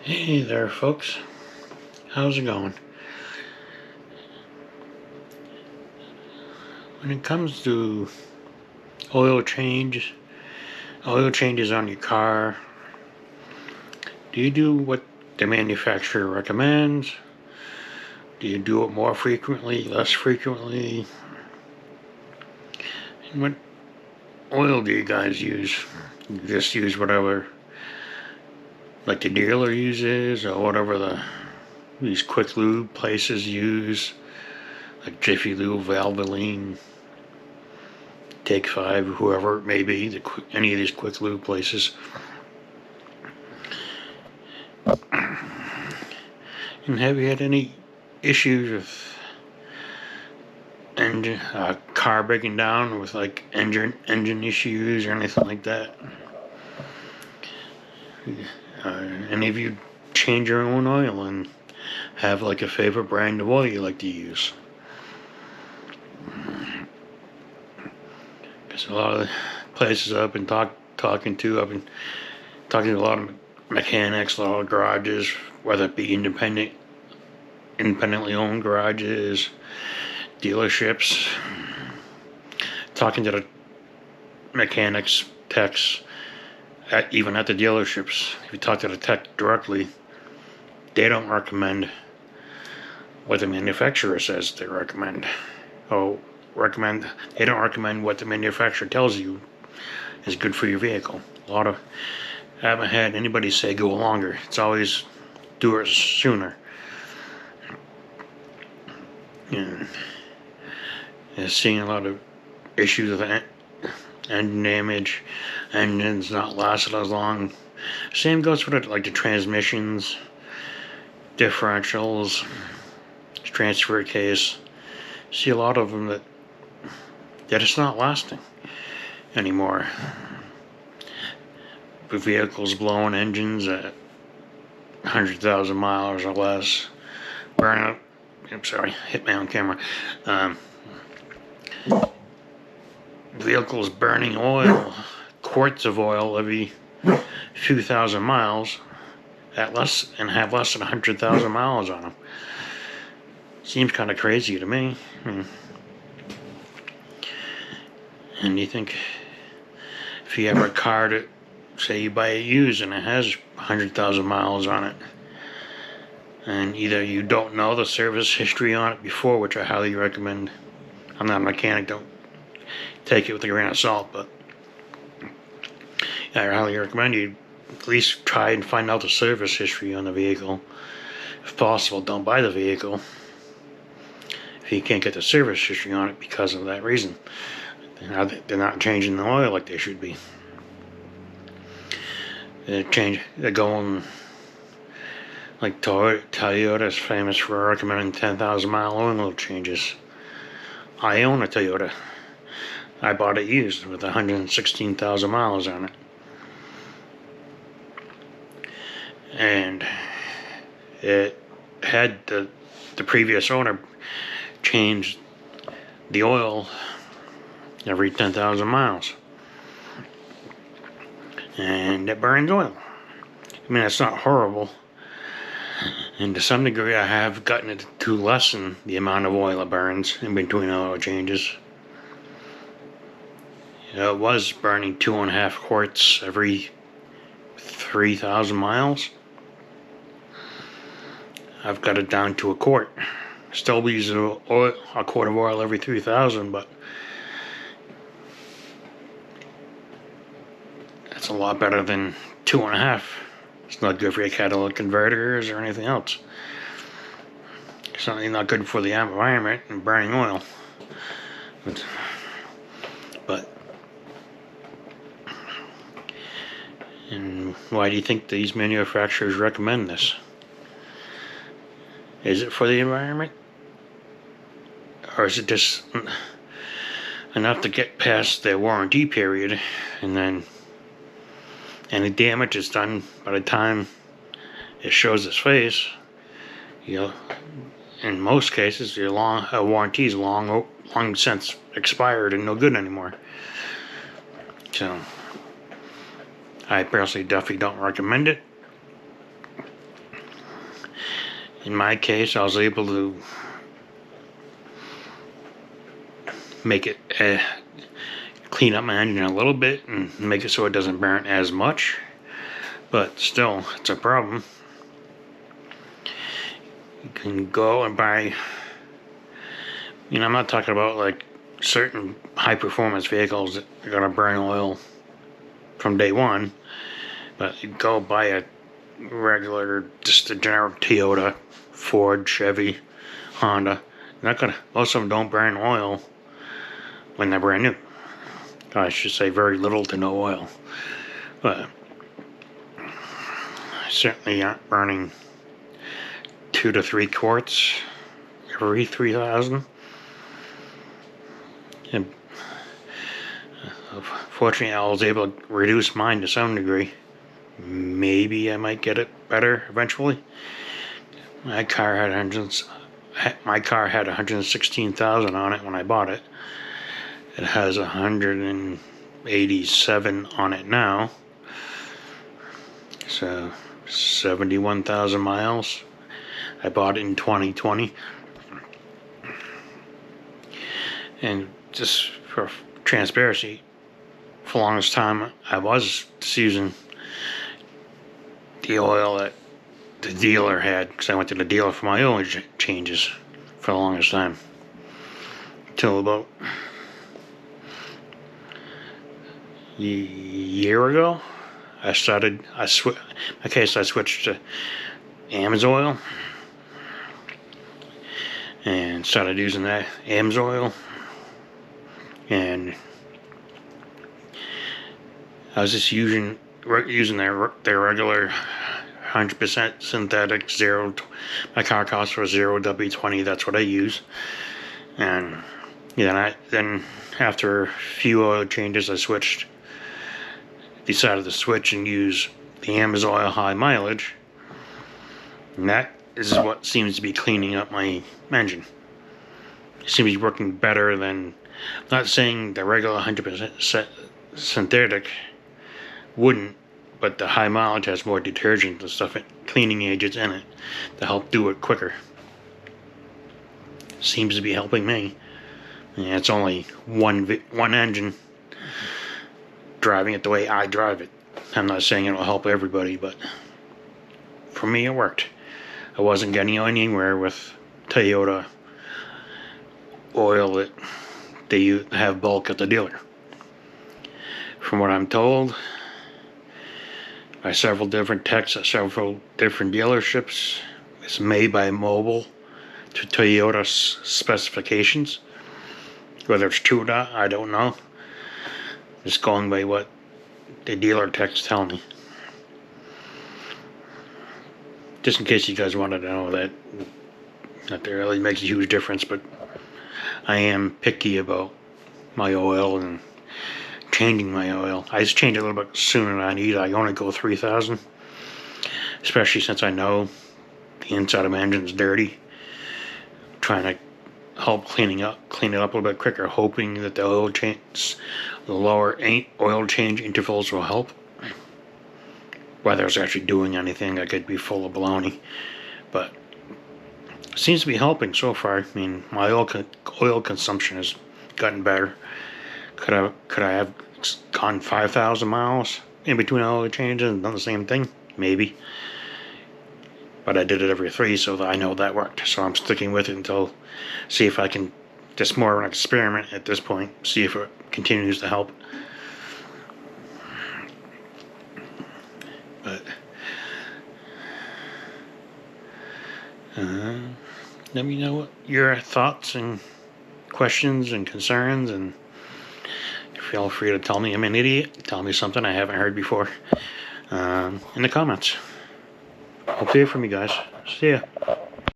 Hey there, folks. How's it going? When it comes to oil changes on your car, do you do what the manufacturer recommends? Do you do it more frequently, less frequently? And what oil do you guys use? You just use whatever, like the dealer uses, or whatever these quick lube places use, like Jiffy Lube, Valvoline, Take 5, whoever it may be, any of these quick lube places. And have you had any issues with car breaking down, with like engine issues or anything like that? Any of you change your own oil and have like a favorite brand of oil you like to use? Because a lot of the places I've been talking to a lot of mechanics, a lot of garages, whether it be independently owned garages, dealerships, talking to the mechanics, techs, even at the dealerships. If you talk to the tech directly, they don't recommend what the manufacturer says they recommend. They don't recommend what the manufacturer tells you is good for your vehicle. I haven't had anybody say go longer. It's always do it sooner. And seeing a lot of issues with engine damage, engines not lasted as long. Same goes for like the transmissions, differentials, transfer case. See a lot of them that it's not lasting anymore. The vehicles blowing engines at 100,000 miles or less, burn up. I'm sorry, hit my own camera. Vehicles burning oil, quarts of oil every few thousand miles, have less than 100,000 miles on them. Seems kind of crazy to me. And you think if you have a car that, say you buy it used and it has 100,000 miles on it, and either you don't know the service history on it before, which I highly recommend. I'm not a mechanic, don't take it with a grain of salt, but I highly recommend you at least try and find out the service history on the vehicle. If possible, don't buy the vehicle if you can't get the service history on it because of that reason. They're not changing the oil like they should be. They're going like Toyota is famous for recommending 10,000 mile oil changes. I own a Toyota. I bought it used with 116,000 miles on it. And it had the previous owner change the oil every 10,000 miles. And it burns oil. I mean, it's not horrible. And to some degree, I have gotten it to lessen the amount of oil it burns in between oil changes. It was burning 2.5 quarts every 3,000 miles. I've got it down to a quart. Still use a quart of oil every 3,000, but that's a lot better than 2.5. It's not good for your catalytic converters or anything else. It's certainly not good for the environment and burning oil. But and why do you think these manufacturers recommend this? Is it for the environment? Or is it just enough to get past their warranty period, and then any damage is done by the time it shows its face? In most cases, your warranty is long since expired and no good anymore. So I personally definitely don't recommend it. in my case, I was able to make it clean up my engine a little bit and make it so it doesn't burn as much, but still, it's a problem. You can go and buy, I'm not talking about like certain high performance vehicles that are going to burn oil from day one, but you go buy a regular, just a generic Toyota, Ford, Chevy, Honda. Most of them don't burn oil when they're brand new. I should say very little to no oil, but certainly aren't burning 2 to 3 quarts every 3,000. And fortunately, I was able to reduce mine to some degree. Maybe I might get it better eventually. My car had 116,000 on it when I bought it. It has 187 on it now. So 71,000 miles. I bought it in 2020. And just for transparency, for the longest time I was just using the oil that the dealer had, because I went to the dealer for my oil changes for the longest time. Until about a year ago, I switched to AMSOIL and started using that AMSOIL, and I was just using their regular 100% synthetic zero. My car costs for 0 W20. That's what I use. And then after a few oil changes, I decided to switch and use the AMSOIL high mileage, and that is what seems to be cleaning up my engine. It seems to be working better than, not saying the regular 100% synthetic wouldn't, but the high mileage has more detergent and stuff, cleaning agents in it to help do it quicker. Seems to be helping me. And it's only one engine driving it the way I drive it. I'm not saying it'll help everybody, but for me it worked. I wasn't getting anywhere with Toyota oil that they have bulk at the dealer. From what I'm told by several different techs at several different dealerships, it's made by Mobil to Toyota specifications. Whether it's true or not, I don't know. Just going by what the dealer techs tell me. Just in case you guys wanted to know that, not that it really makes a huge difference, but I am picky about my oil and changing my oil. I just change it a little bit sooner than I need. I only go 3,000, especially since I know the inside of my engine's dirty. I'm trying to help clean it up a little bit quicker, hoping that the lower oil change intervals will help. Whether it's actually doing anything, I could be full of baloney, but it seems to be helping so far. I mean, my oil consumption has gotten better. Could I have gone 5,000 miles in between oil changes and done the same thing? Maybe. But I did it every 3, so I know that worked. So I'm sticking with it until, see if I can, just more of an experiment at this point, see if it continues to help. But let me know what your thoughts and questions and concerns, and feel free to tell me I'm an idiot, tell me something I haven't heard before in the comments. Hope to hear from you guys. See ya.